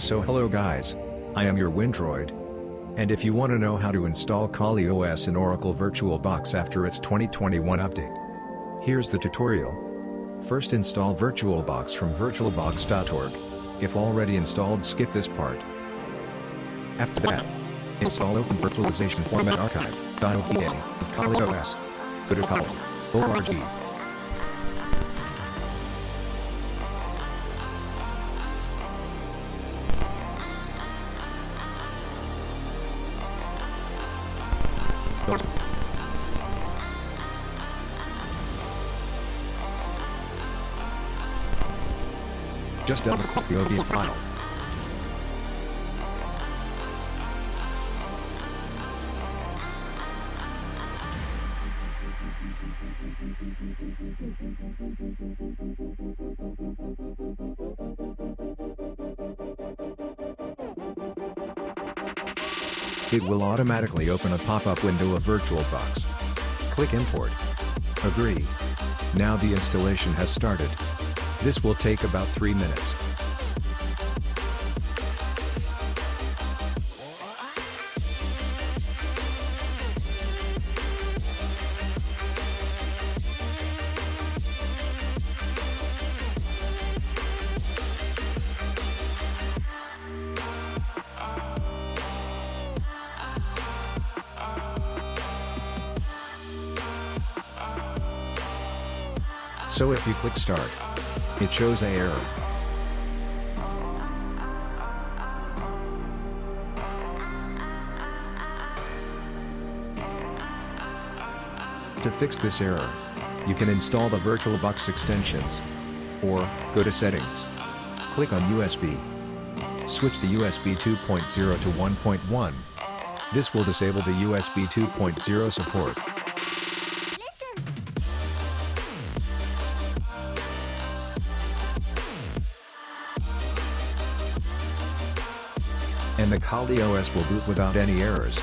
So hello guys, I am your WINDROID. And if you want to know how to install Kali OS in Oracle VirtualBox after its 2021 update, here's the tutorial. First, install VirtualBox from virtualbox.org. If already installed, skip this part. After that, install Open Virtualization Format Archive.opa of Kali OS. Go to Kali.org. Just double-click the ODE file. It will automatically open a pop-up window of VirtualBox. Click Import. Agree. Now the installation has started. This will take about 3 minutes. So if you click Start, it shows an error. To fix this error, you can install the VirtualBox extensions, or go to Settings. Click on USB. Switch the USB 2.0 to 1.1. This will disable the USB 2.0 support. And the Kali OS will boot without any errors.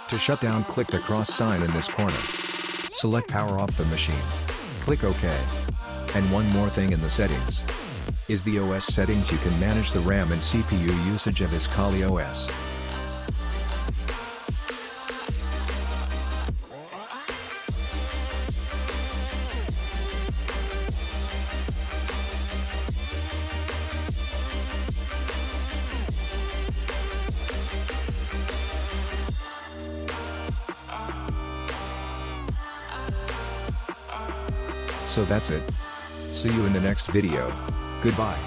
To shut down, click the cross sign in this corner. Select Power Off the machine. Click OK. And one more thing in the settings. Is the OS settings. You can manage the RAM and CPU usage of this Kali OS. So that's it. See you in the next video. Goodbye.